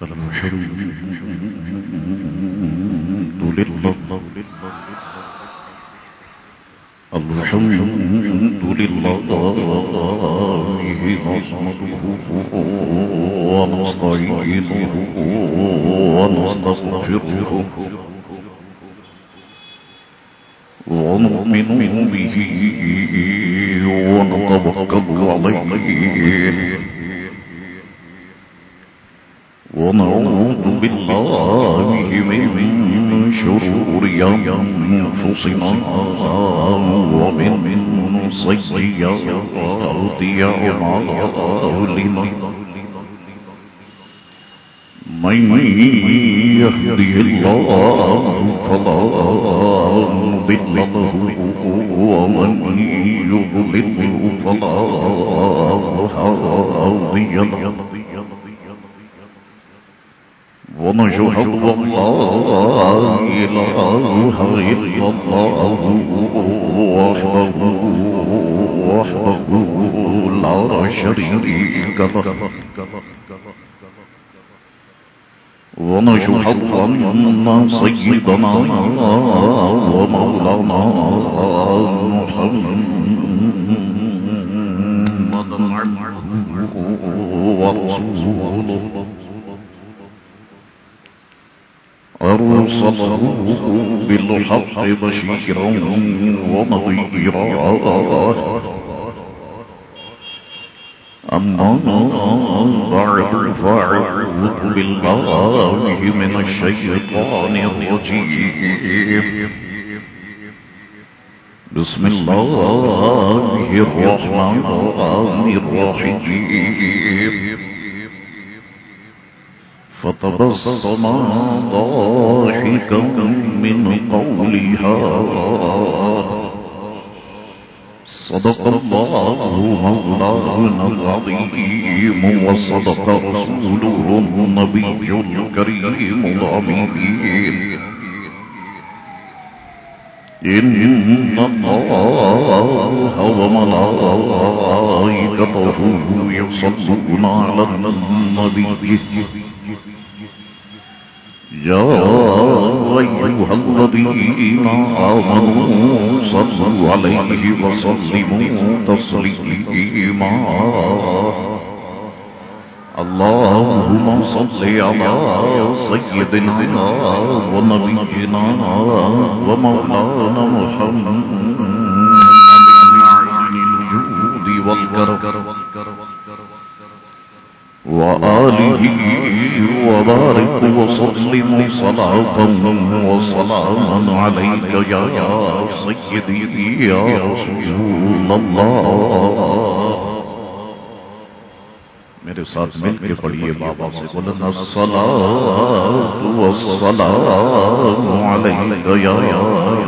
الحمد لله الحمد لله نحمده ونستعينه ونستغفره ونؤمن به ونتوكل عليه ونعوذ بالله من شرور أنفسنا ومن سيئات أعمالنا من يهده الله فلا مضل له ومن يضلل فلا هادي له ونشهد أن لا إله إلا الله وحده لا شريك له ونشهد أن سيدنا ومولانا محمدا عبده ورسوله أرسله بالحق بشيرا ونذيرا أما بعد فأعوذ بالله من الشيطان الرجيم بسم الله الرحمن الرحيم فتبسم ضاحكا من قولها صدق الله مولانا العظيم وصدق رسوله النبي الكريم الأمين إن الله وملائكته يصلون على النبي يا أيها الذين آمنوا صلوا عليه وسلموا تسليما اللهم صل على سيدنا ونبينا ومولانا محمد عين الجود والكرم وآله وبارك وسلم صلاة وسلاما عليك يا سيدي يا رسول الله میرے ساتھ مل کے پڑھیے بابا سے بلند الصلاة والسلام علیک یا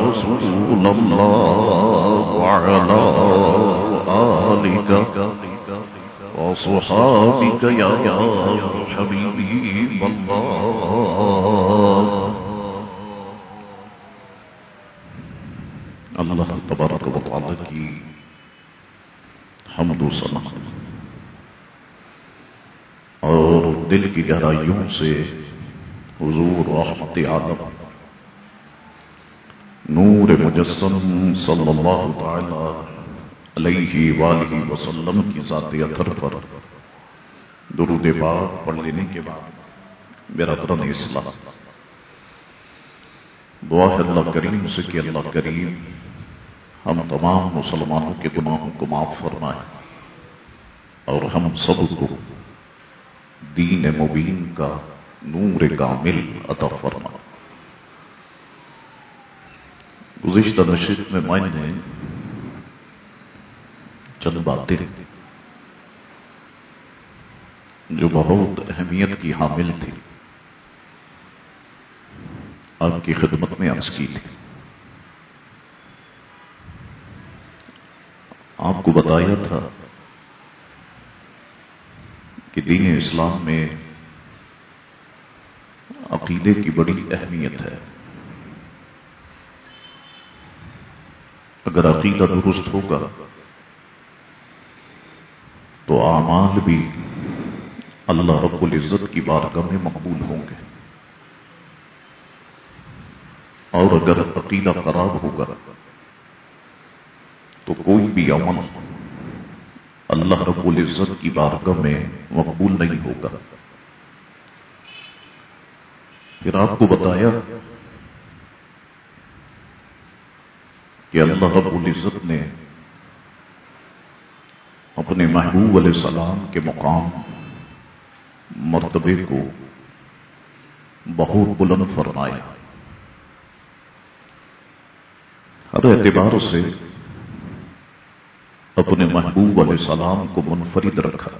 رسول اللہ وعلا آلک وصحابك يا حبيب الله اللہ تبارک و تعالی کی حمد و ثنا اور دل کی گہرائیوں سے حضور رحمت عالم نور مجسم صلی اللہ تعالی علیہ وآلہ وسلم کی ذات اطہر پر درود پاک پڑھ لینے کے بعد میرا درن اسلام دعا ہے اللہ کریم سے کہ اللہ کریم ہم تمام مسلمانوں کے گناہوں کو معاف فرمائے اور ہم سب کو دین مبین کا نور کامل عطا فرمائے۔ گزشتہ نشست میں میں نے چند باتیں جو بہت اہمیت کی حامل تھی آپ کی خدمت میں عرض کی تھی۔ آپ کو بتایا تھا کہ دین اسلام میں عقیدے کی بڑی اہمیت ہے۔ اگر عقیدہ درست ہوگا تو اعمال بھی اللہ رب العزت کی بارگاہ میں مقبول ہوں گے، اور اگر عقیدہ خراب ہوگا تو کوئی بھی عمل اللہ رب العزت کی بارگاہ میں مقبول نہیں ہوگا۔ پھر آپ کو بتایا کہ اللہ رب العزت نے اپنے محبوب علیہ السلام کے مقام مرتبے کو بہت بلند فرمایا، ہر اعتبار سے اپنے محبوب علیہ السلام کو منفرد رکھا۔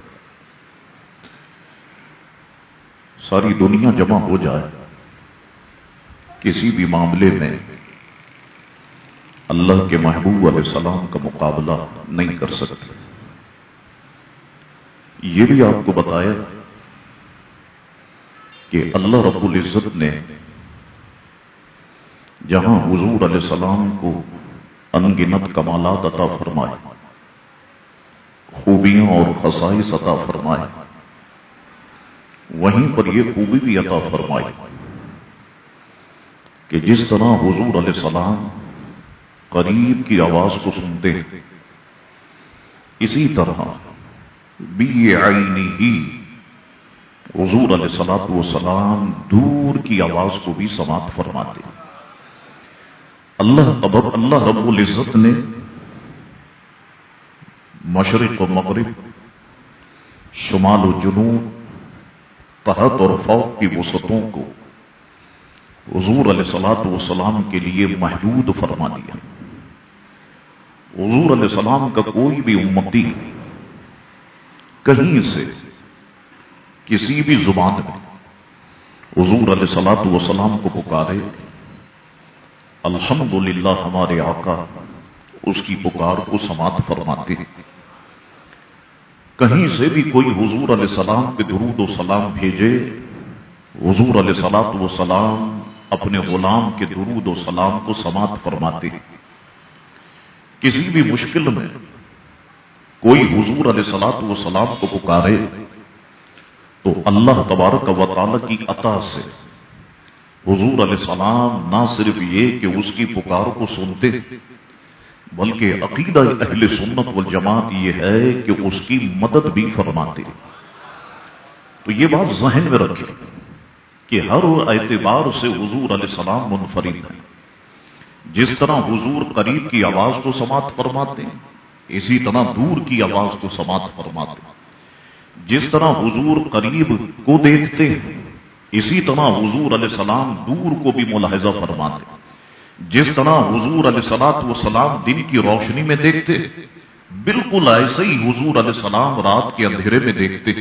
ساری دنیا جمع ہو جائے، کسی بھی معاملے میں اللہ کے محبوب علیہ السلام کا مقابلہ نہیں کر سکتے۔ یہ بھی آپ کو بتایا کہ اللہ رب العزت نے جہاں حضور علیہ السلام کو انگنت کمالات عطا فرمائے، خوبیاں اور خصائص عطا فرمائے، وہیں پر یہ خوبی بھی عطا فرمائی کہ جس طرح حضور علیہ السلام قریب کی آواز کو سنتے ہیں، اسی طرح بعینہ حضور علیہ السلام دور کی آواز کو بھی سماعت فرماتے۔ اللہ رب العزت نے مشرق و مغرب، شمال و جنوب، تحت اور فوق کی وسعتوں کو حضور علیہ السلام کے لیے محدود فرما دیا۔ حضور علیہ السلام کا کوئی بھی امتی کہیں سے کسی بھی زبان میں حضور علیہ السلام کو پکارے، الحمدللہ ہمارے آقا اس کی پکار کو سماعت فرماتے ہیں۔ کہیں سے بھی کوئی حضور علیہ السلام کے درود و سلام بھیجے، حضور علیہ السلام اپنے غلام کے درود و سلام کو سماعت فرماتے ہیں۔ کسی بھی مشکل میں کوئی حضور علیہ السلام کو پکارے تو اللہ تبارک و تعالی کی عطا سے حضور علیہ السلام نہ صرف یہ کہ اس کی پکار کو سنتے، بلکہ عقیدہ اہل سنت والجماعت یہ ہے کہ اس کی مدد بھی فرماتے۔ تو یہ بات ذہن میں رکھیں کہ ہر اعتبار سے حضور علیہ السلام منفرد ہیں۔ جس طرح حضور قریب کی آواز کو سماعت فرماتے ہیں، اسی طرح دور کی آواز کو سماعت فرماتے ہیں۔ جس طرح حضور قریب کو دیکھتے ہیں، اسی طرح حضور علیہ السلام دور کو بھی ملاحظہ فرماتے ہیں۔ جس طرح حضور علیہ السلام دن کی روشنی میں دیکھتے، بالکل ایسے ہی حضور علیہ السلام رات کے اندھیرے میں دیکھتے۔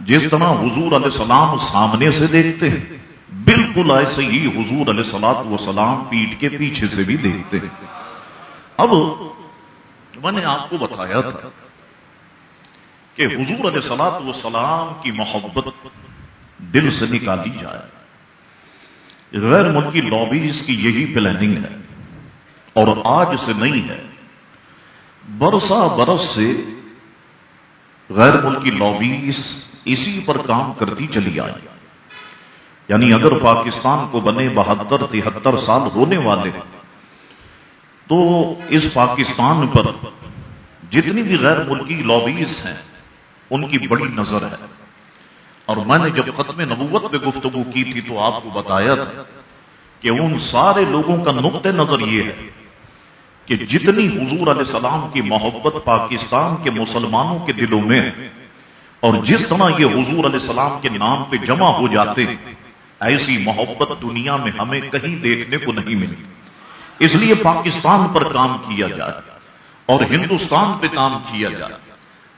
جس طرح حضور علیہ السلام سامنے سے دیکھتے، بالکل ایسے ہی حضور علیہ السلام پیٹھ کے پیچھے سے بھی دیکھتے۔ اب میں نے آپ کو بتایا تھا کہ حضور علیہ السلام کی محبت دل سے نکالی جائے، غیر ملکی لابیز کی یہی پلاننگ ہے، اور آج سے نہیں ہے، برسا برس سے غیر ملکی لابیز اسی پر کام کرتی چلی آئی۔ یعنی اگر پاکستان کو بنے 72-73 سال ہونے والے تو اس پاکستان پر جتنی بھی غیر ملکی لابیز ہیں ان کی بڑی نظر ہے۔ اور میں نے جب ختم نبوت پہ گفتگو کی تھی تو آپ کو بتایا تھا کہ ان سارے لوگوں کا نقطہ نظر یہ ہے کہ جتنی حضور علیہ السلام کی محبت پاکستان کے مسلمانوں کے دلوں میں، اور جس طرح یہ حضور علیہ السلام کے نام پہ جمع ہو جاتے، ایسی محبت دنیا میں ہمیں کہیں دیکھنے کو نہیں ملی۔ اس لیے پاکستان پر کام کیا جائے اور ہندوستان پہ کام کیا جائے۔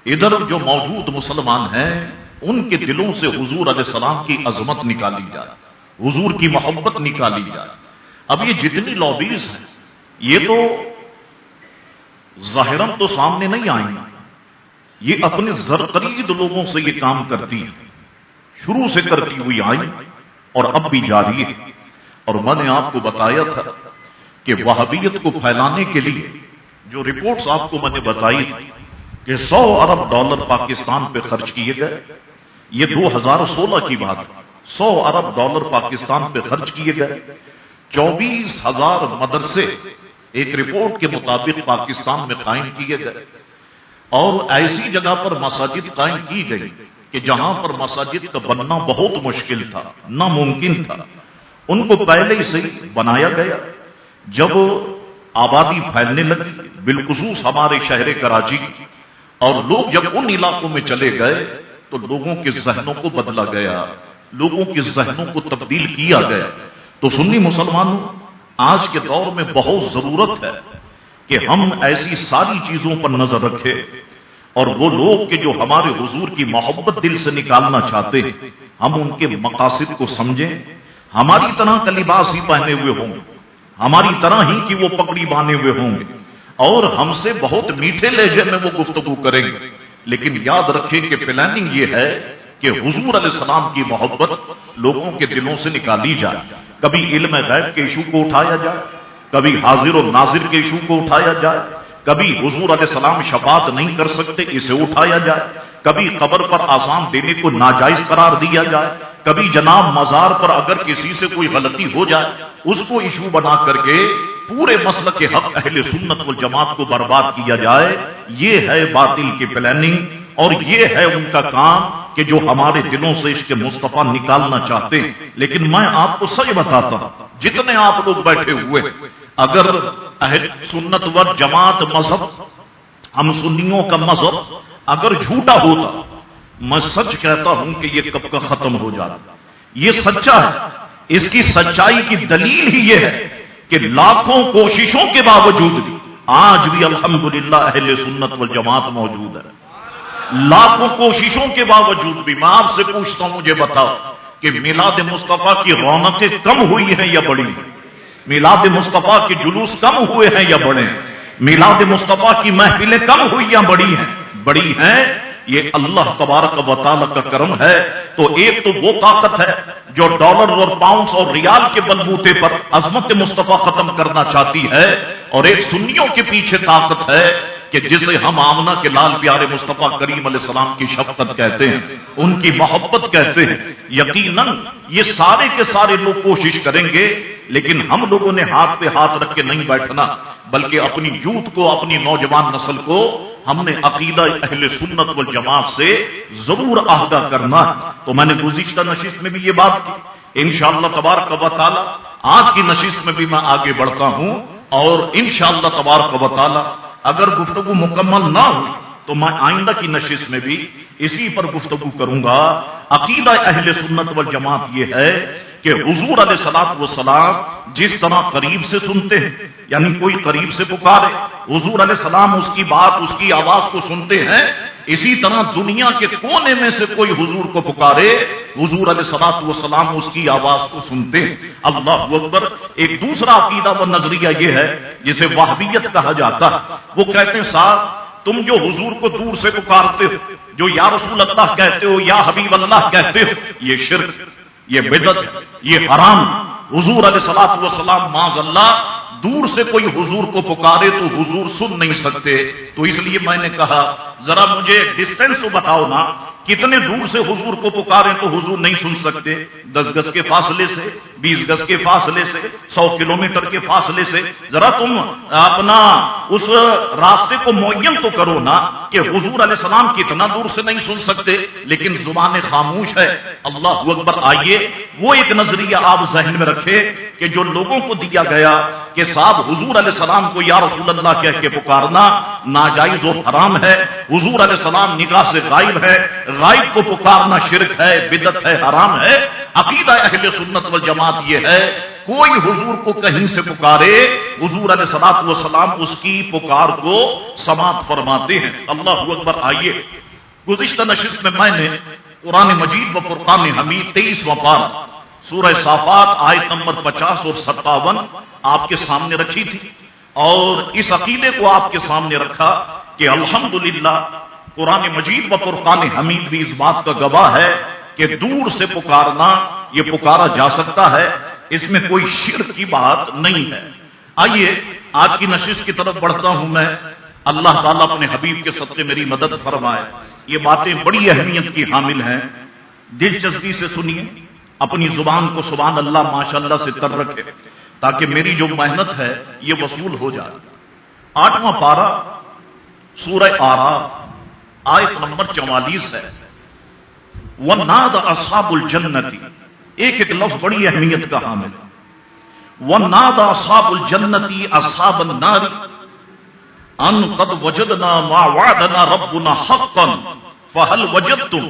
ادھر جو موجود مسلمان ہیں ان کے دلوں سے حضور علیہ السلام کی عظمت نکالی جائے، حضور کی محبت نکالی جائے۔ اب یہ جتنی لابیز ہیں یہ تو ظاہراً تو سامنے نہیں آئیں، یہ اپنے زرقرید لوگوں سے یہ کام کرتی ہیں، شروع سے کرتی ہوئی آئیں اور اب بھی جاری ہے۔ اور میں نے آپ کو بتایا تھا کہ وہابیت کو پھیلانے کے لیے جو رپورٹس آپ کو میں نے بتائی تھی کہ $100 ارب پاکستان پہ خرچ کیے گئے، یہ 2016 کی بات ہے۔ 100 ارب ڈالر پاکستان پہ خرچ کیے گئے، 24,000 مدرسے ایک رپورٹ کے مطابق پاکستان میں قائم کیے گئے، اور ایسی جگہ پر مساجد قائم کی گئی کہ جہاں پر مساجد کا بننا بہت مشکل تھا، ناممکن تھا، ان کو پہلے ہی سے بنایا گیا۔ جب آبادی پھیلنے لگی، بالخصوص ہمارے شہر کراچی کی، اور لوگ جب ان علاقوں میں چلے گئے تو لوگوں کے ذہنوں کو بدلا گیا، لوگوں کے ذہنوں کو تبدیل کیا گیا۔ تو سنی مسلمانوں، آج کے دور میں بہت ضرورت ہے کہ ہم ایسی ساری چیزوں پر نظر رکھیں، اور وہ لوگ کہ جو ہمارے حضور کی محبت دل سے نکالنا چاہتے ہیں، ہم ان کے مقاصد کو سمجھیں، ہماری طرح کا لباس ہی پہنے ہوئے ہوں گے، ہماری طرح ہی کہ وہ پگڑی باندھے ہوئے ہوں گے، اور ہم سے بہت میٹھے لہجے میں وہ گفتگو کریں گے، لیکن یاد رکھیں کہ پلاننگ یہ ہے کہ حضور علیہ السلام کی محبت لوگوں کے دلوں سے نکالی جائے۔ کبھی علم غیب کے ایشو کو اٹھایا جائے، کبھی حاضر و ناظر کے ایشو کو اٹھایا جائے، کبھی حضور علیہ السلام شفاعت نہیں کر سکتے اسے اٹھایا جائے، کبھی قبر پر آسان دینے کو ناجائز قرار دیا جائے، کبھی جناب مزار پر اگر کسی سے کوئی غلطی ہو جائے اس کو ایشو بنا کر کے پورے مسلک کے حق اہل سنت والجماعت کو برباد کیا جائے۔ یہ ہے باطل کی پلاننگ، اور یہ ہے ان کا کام کہ جو ہمارے دلوں سے عشق مصطفیٰ نکالنا چاہتے ہیں۔ لیکن میں آپ کو سچ بتاتا ہوں، جتنے آپ لوگ بیٹھے ہوئے، اگر اہل سنت والجماعت مذہب، ہم سنیوں کا مذہب اگر جھوٹا ہوتا، میں سچ کہتا ہوں کہ یہ کب کا ختم ہو جاتا۔ یہ سچا ہے، اس کی سچائی کی دلیل ہی یہ ہے کہ لاکھوں کوششوں کے باوجود بھی آج بھی الحمدللہ اہل سنت والجماعت موجود ہے۔ لاکھوں کوششوں کے باوجود بھی میں آپ سے پوچھتا ہوں، مجھے بتاؤ کہ میلاد مصطفیٰ کی رونقیں کم ہوئی ہیں یا بڑھی ہیں؟ میلاد مصطفیٰ کے جلوس کم ہوئے ہیں یا بڑھے ہیں؟ میلاد مصطفیٰ کی محفلیں کم ہوئی یا بڑھی ہیں؟ بڑی ہیں۔ یہ اللہ تبارک و تعالی کا کرم ہے۔ تو ایک تو وہ طاقت ہے جو ڈالر اور پاؤنڈز اور ریال کے بلبوتے پر عظمت مصطفیٰ ختم کرنا چاہتی ہے، اور ایک سنیوں کے پیچھے طاقت ہے کہ جسے ہم آمنہ کے لال پیارے مصطفیٰ کریم علیہ السلام کی شفقت کہتے ہیں، ان کی محبت کہتے ہیں۔ یقیناً یہ سارے کے سارے لوگ کوشش کریں گے، لیکن ہم لوگوں نے ہاتھ پہ ہاتھ رکھ کے نہیں بیٹھنا، بلکہ اپنی یوتھ کو، اپنی نوجوان نسل کو ہم نے عقیدہ اہل سنت والجماعت سے ضرور آگاہ کرنا۔ تو میں نے گزشتہ نشست میں بھی یہ بات کی، انشاءاللہ تبارک و تعالی آج کی نشست میں بھی میں آگے بڑھتا ہوں، اور انشاءاللہ تبارک و تعالی اگر گفتگو مکمل نہ ہوئی تو میں آئندہ کی نشست میں بھی اسی پر گفتگو کروں گا۔ عقیدہ اہل سنت والجماعت یہ ہے کہ حضور علیہ الصلوۃ والسلام جس طرح قریب سے سنتے ہیں، یعنی کوئی قریب سے پکارے، حضور علیہ السلام اس کی بات، اس کی آواز کو سنتے ہیں، اسی طرح دنیا کے کونے میں سے کوئی حضور کو پکارے، حضور علیہ الصلوۃ والسلام اس کی آواز کو سنتے ہیں۔ اللہ اکبر۔ ایک دوسرا عقیدہ و نظریہ یہ ہے جسے وہابیت کہا جاتا ہے، وہ کہتے ہیں صاحب تم جو حضور کو دور سے پکارتے ہو، جو یا رسول اللہ کہتے ہو، یا حبیب اللہ کہتے ہو، یہ شرک، یہ بدعت، یہ حرام۔ حضور علیہ الصلوۃ والسلام معاذ اللہ دور سے کوئی حضور کو پکارے تو حضور سن نہیں سکتے۔ تو اس لیے میں نے کہا ذرا مجھے ڈسٹینس بتاؤ نا، کتنے دور سے حضور کو پکارے تو حضور نہیں سن سکتے؟ 10 گز کے فاصلے سے، 20 گز کے فاصلے سے، 100 کلومیٹر کے فاصلے سے، ذرا تم اپنا اس راستے کو معین تو کرو نا کہ حضور علیہ السلام کتنا دور سے نہیں سن سکتے، لیکن زبان خاموش ہے۔ اللہ اکبر۔ آئیے وہ ایک نظریہ آپ ذہن میں رکھے کہ جو لوگوں کو دیا گیا کہ صاحب حضور علیہ السلام کو یا رسول اللہ کہہ کے پکارنا ناجائز و حرام ہے، حضور علیہ السلام نگاہ سے غائب ہے، غائب کو پکارنا شرک ہے، بدعت ہے، حرام ہے۔ عقیدہ اہل سنت والجماعت یہ ہے کوئی حضور کو کہیں سے پکارے، حضور علیہ الصلوۃ والسلام اس کی پکار کو سماعت فرماتے ہیں۔ اللہ اکبر۔ آئیے گزشتہ نشست میں نے قرآن مجید و فرقان حمید 23واں پارہ سورہ صافات آیت نمبر 50 اور 57 آپ کے سامنے رکھی تھی، اور اس عقیدے کو آپ کے سامنے رکھا کہ الحمدللہ قرآن مجید و فرقان حمید بھی اس بات کا گواہ ہے کہ دور سے پکارنا یہ پکارا جا سکتا ہے، اس میں کوئی شرک کی بات نہیں ہے۔ آئیے آج کی نشست کی طرف بڑھتا ہوں میں۔ اللہ تعالیٰ اپنے حبیب کے صدقے میری مدد فرمائے۔ یہ باتیں بڑی اہمیت کی حامل ہیں۔ دلچسپی سے سنیے، اپنی زبان کو سبحان اللہ ماشاءاللہ سے تر رکھے تاکہ میری جو محنت ہے یہ وصول ہو جائے۔ 8واں پارہ سورہ آراف آیت نمبر 44 ہے۔ وَنَادَ أَصْحَابُ الْجَنَّةِ، ایک لفظ بڑی اہمیت کا حامل۔ وَنَادَ أَصْحَابُ الْجَنَّةِ أَصْحَابَ النَّارِ أَنْ قَدْ وَجَدْنَا مَا وَعَدَنَا رَبُّنَا حَقًّا فَهَلْ وَجَدْتُمْ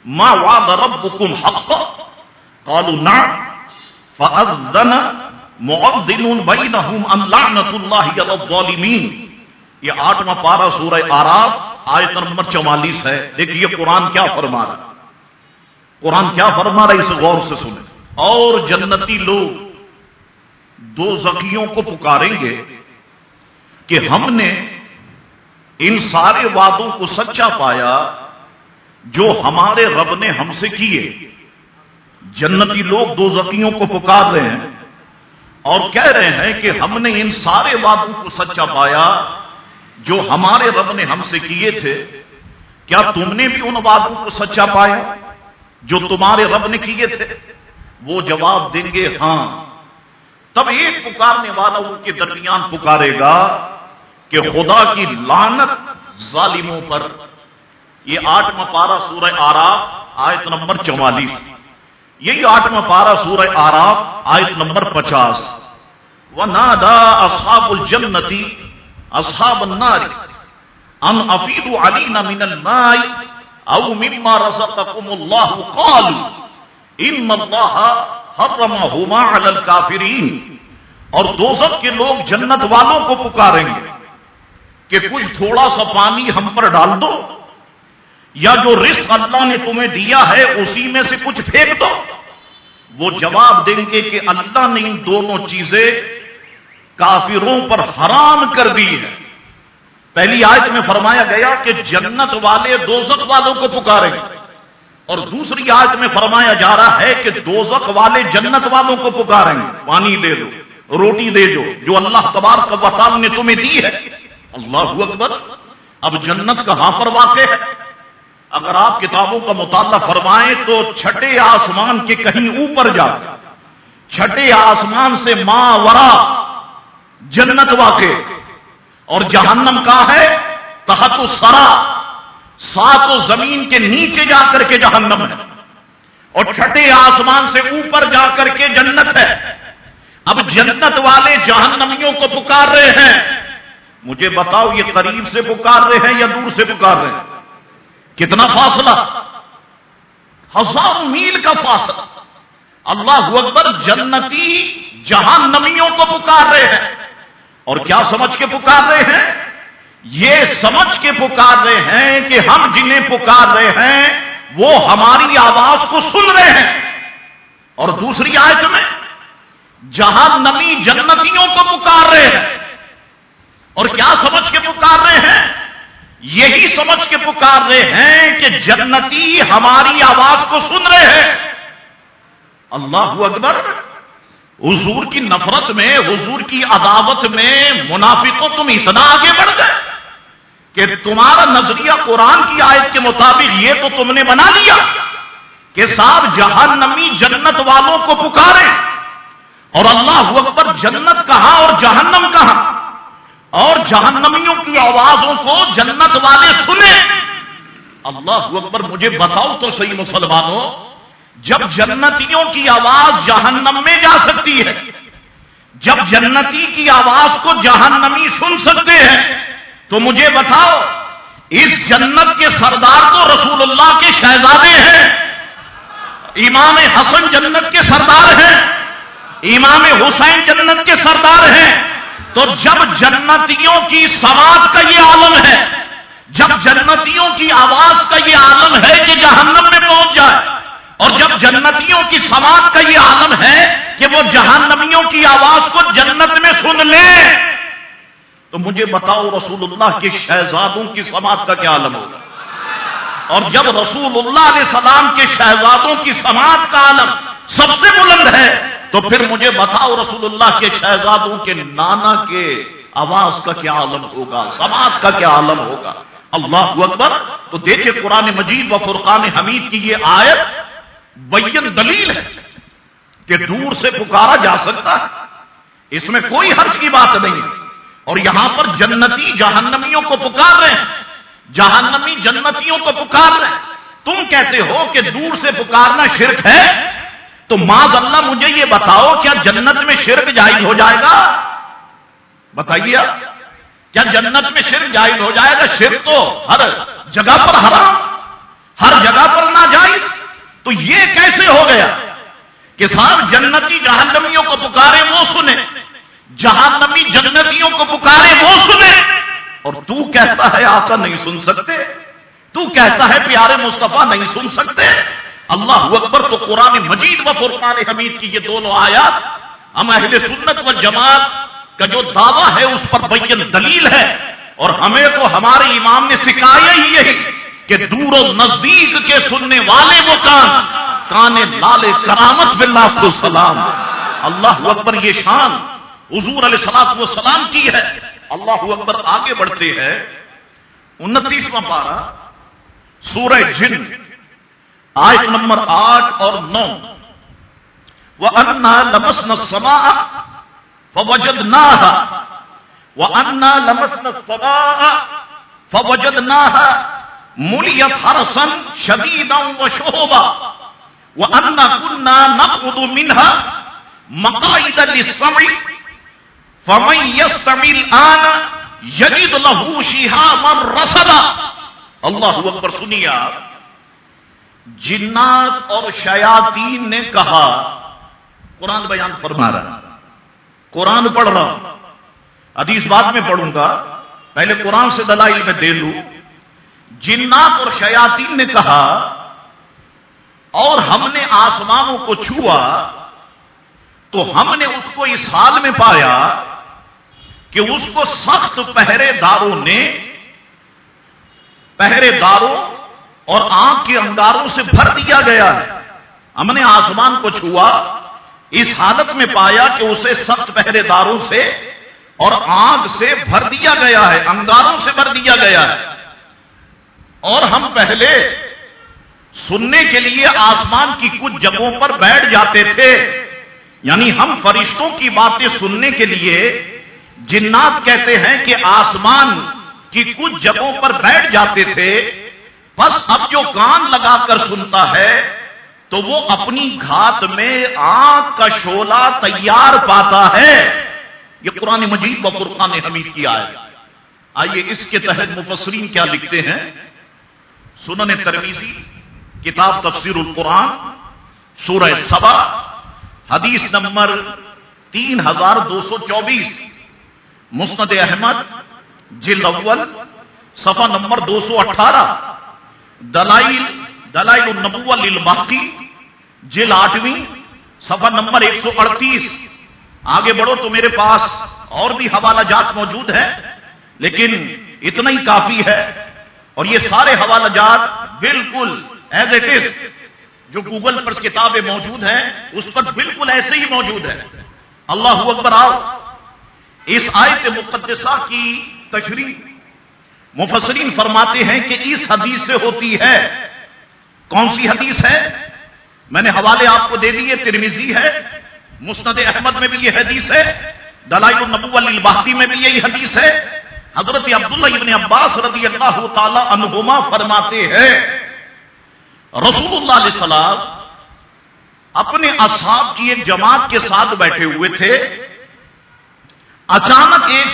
مَا وَعَدَ رَبُّكُمْ حَقًّا قَالُوا نَعَمْ فَأَذَّنَ مُؤَذِّنٌ بَيْنَهُمْ أَنْ لَعْنَةُ اللَّهِ عَلَى الظَّالِمِينَ۔ یہ 8واں پارہ سورہ آراف آیت نمبر 44 ہے۔ دیکھیے قرآن کیا فرما رہا ہے، قرآن کیا فرما رہا ہے، اسے غور سے سنیں۔ اور جنتی لوگ دوزخیوں کو پکاریں گے کہ ہم نے ان سارے وعدوں کو سچا پایا جو ہمارے رب نے ہم سے کیے۔ جنتی لوگ دوزخیوں کو پکار رہے ہیں اور کہہ رہے ہیں کہ ہم نے ان سارے وعدوں کو سچا پایا جو ہمارے رب نے ہم سے کیے تھے، کیا تم نے بھی ان وعدوں کو سچا پایا جو تمہارے رب نے کیے تھے؟ وہ جواب دیں گے ہاں۔ تب ایک پکارنے والا ان کے درمیان پکارے گا کہ خدا کی لعنت ظالموں پر۔ یہ 8واں پارہ سورہ آراف آیت نمبر 44، یہی 8واں پارہ سورہ آراف آیت نمبر 50۔ وَنَادَى أَصْحَابُ الْجَنَّةِ أَصْحَابَ النَّارِ أَنْ أَفِيضُوا عَلَيْنَا مِنَ الْمَاءِ أَوْ مِمَّا رَزَقَكُمُ اللَّهُ قَالُوا إِنَّ اللَّهَ حَرَّمَهُمَا عَلَى الْكَافِرِينَ۔ اور دوزخ کے لوگ جنت والوں کو پکاریں گے کہ کچھ تھوڑا سا پانی ہم پر ڈال دو، یا جو رزق اللہ نے تمہیں دیا ہے اسی میں سے کچھ پھینک دو۔ وہ جواب دیں گے کہ اللہ نے ان دونوں چیزیں کافروں پر حرام کر دی ہے۔ پہلی آیت میں فرمایا گیا کہ جنت والے دوزخ والوں کو پکاریں گے، اور دوسری آیت میں فرمایا جا رہا ہے کہ دوزخ والے جنت والوں کو پکاریں گے، پانی دے دو، روٹی دے دو جو اللہ تبارک و تعالی نے تمہیں دی ہے۔ اللہ اکبر۔ اب جنت کہاں پر واقع ہے؟ اگر آپ کتابوں کا مطالعہ فرمائیں تو چھٹے آسمان کے کہیں اوپر جا، چھٹے آسمان سے ماورا جنت واقع، اور جہنم کہاں ہے؟ تحت الثری، ساتوں زمین کے نیچے جا کر کے جہنم ہے، اور چھٹے آسمان سے اوپر جا کر کے جنت ہے۔ اب جنت والے جہنمیوں کو پکار رہے ہیں، مجھے بتاؤ یہ قریب سے پکار رہے ہیں یا دور سے پکار رہے ہیں؟ کتنا فاصلہ؟ 1000 میل کا فاصلہ۔ اللہ اکبر۔ جنتی جہنمیوں کو پکار رہے ہیں، اور کیا سمجھ کے پکار رہے ہیں؟ یہ سمجھ کے پکار رہے ہیں کہ ہم جنہیں پکار رہے ہیں وہ ہماری آواز کو سن رہے ہیں۔ اور دوسری آیت میں جہنمی جنتیوں کو پکار رہے ہیں، اور کیا سمجھ کے پکار رہے ہیں؟ یہی سمجھ کے پکار رہے ہیں کہ جنتی ہماری آواز کو سن رہے ہیں۔ اللہ اکبر۔ حضور کی نفرت میں، حضور کی عداوت میں منافقوں تم اتنا آگے بڑھ گئے کہ تمہارا نظریہ قرآن کی آیت کے مطابق یہ تو تم نے بنا لیا کہ صاحب جہنمی جنت والوں کو پکارے، اور اللہ اکبر جنت کہاں اور جہنم کہاں، اور جہنمیوں کی آوازوں کو جنت والے سنیں۔ اللہ اکبر۔ مجھے بتاؤ تو صحیح مسلمانوں، جب جنتیوں کی آواز جہنم میں جا سکتی ہے، جب جنتی کی آواز کو جہنمی سن سکتے ہیں، تو مجھے بتاؤ اس جنت کے سردار تو رسول اللہ کے شہزادے ہیں، امام حسن جنت کے سردار ہیں، امام حسین جنت کے سردار ہیں۔ تو جب جنتیوں کی سماعت کا یہ عالم ہے، جب جنتیوں کی آواز کا یہ عالم ہے کہ جہنم میں پہنچ جائے، اور جب جنتیوں کی سماعت کا یہ عالم ہے کہ وہ جہنمیوں کی آواز کو جنت میں سن لیں، تو مجھے بتاؤ رسول اللہ کے شہزادوں کی سماعت کا کیا عالم ہوگا؟ اور جب رسول اللہ علیہ السلام کے شہزادوں کی سماعت کا عالم سب سے بلند ہے، تو پھر مجھے بتاؤ رسول اللہ کے شہزادوں کے نانا کے آواز کا کیا عالم ہوگا، سماعت کا کیا عالم ہوگا؟ اللہ اکبر۔ تو دیکھیں قرآن مجید و فرقان حمید کی یہ آیت بین دلیل ہے کہ دور سے پکارا جا سکتا ہے، اس میں کوئی حرج کی بات نہیں ہے۔ اور یہاں پر جنتی جہنمیوں کو پکار رہے ہیں، جہنمی جنتیوں کو پکار رہے ہیں۔ تم کہتے ہو کہ دور سے پکارنا شرک ہے، تو معاذ اللہ مجھے یہ بتاؤ کیا جنت میں شرک جائز ہو جائے گا؟ بتائیے، کیا جنت میں شرک جائز ہو جائے گا؟ شرک تو ہر جگہ پر حرام، ہر جگہ پر ناجائز۔ تو یہ کیسے ہو گیا کہ صاحب جنتی جہنمیوں کو پکارے وہ سنے، جہنمی جنتیوں کو پکارے وہ سنے، اور تو کہتا ہے آقا نہیں سن سکتے، تو کہتا ہے پیارے مصطفیٰ نہیں سن سکتے؟ اللہ اکبر۔ تو قرآن مجید و فرقان حمید کی یہ دونوں آیات ہم اہل سنت والجماعت کا جو دعویٰ ہے اس پر بین دلیل ہے، اور ہمیں تو ہمارے امام نے سکھایا ہی یہی کہ دور و نزدیک کے سننے والے وہ کان لال کرامت باللہ کو سلام۔ اللہ اکبر، یہ شان حضور علیہ الصلوۃ والسلام کی ہے۔ اللہ اکبر۔ آگے بڑھتے ہیں، 29واں پارہ سورہ جن آیت نمبر 8 اور 9۔ وَأَنَّا لَمَسْنَا السَّمَاءَ فَوَجَدْنَاهَا وَأَنَّا لَمَسْنَا السَّمَاءَ فَوَجَدْنَاهَا مُلِيَتْ حَرَسًا شَدِيدًا وَشُهُبًا وَأَنَّا كُنَّا نَقْعُدُ مِنْهَا مَقَاعِدَ لِلسَّمْعِ فَمَنْ يَسْتَمِعِ الْآنَ يَجِدْ لَهُ شِهَابًا رَصَدًا۔ اللہ اکبر۔ سنیے آپ، جنات اور شیاطین نے کہا، قرآن بیان فرما رہا، قرآن پڑھ رہا ہوں، حدیث بعد میں پڑھوں گا، پہلے قرآن سے دلائل میں دے لوں۔ جنات اور شیاطین نے کہا، اور ہم نے آسمانوں کو چھوا تو ہم نے اس کو اس حال میں پایا کہ اس کو سخت پہرے داروں اور آنکھ کے انگاروں سے بھر دیا گیا ہے۔ ہم نے آسمان کو چھوا، اس حالت میں پایا کہ اسے سخت پہرے داروں سے اور آنکھ سے بھر دیا گیا ہے، انگاروں سے بھر دیا گیا ہے۔ اور ہم پہلے سننے کے لیے آسمان کی کچھ جگہوں پر بیٹھ جاتے تھے، یعنی ہم فرشتوں کی باتیں سننے کے لیے، جنات کہتے ہیں کہ آسمان کی کچھ جگہوں پر بیٹھ جاتے تھے، بس اب جو کان لگا کر سنتا ہے تو وہ اپنی گھات میں آنکھ کا شعلہ تیار پاتا ہے۔ یہ قرآن مجید و فرقان حمید کی آیت۔ آئیے اس کے تحت مفسرین کیا لکھتے ہیں۔ سنن ترمذی کتاب تفسیر القرآن سورہ سبا حدیث نمبر 3224، مسند احمد جلد اول صفحہ نمبر 218، دلائل النبوہ للباقی جلد 8ویں صفحہ نمبر 138۔ آگے بڑھو تو میرے پاس اور بھی حوالہ جات موجود ہیں، لیکن اتنا ہی کافی ہے، اور یہ سارے حوالہ جات بالکل ایز اٹ از جو گوگل پر کتابیں موجود ہیں اس پر بالکل ایسے ہی موجود ہے۔ اللہ اکبر۔ آؤ اس آیت مقدسہ کی تشریح مفسرین فرماتے ہیں کہ اس حدیث سے ہوتی ہے۔ کون سی حدیث ہے؟ میں نے حوالے آپ کو دے دیے، ترمذی ہے، مسند احمد میں بھی یہ حدیث ہے، دلائل النبوہ للباقی میں بھی یہی حدیث ہے۔ حضرت عبداللہ ابن عباس رضی اللہ تعالی عنہما فرماتے ہیں، رسول اللہ علیہ السلام اپنے اصحاب کی ایک جماعت کے ساتھ بیٹھے ہوئے تھے، اچانک ایک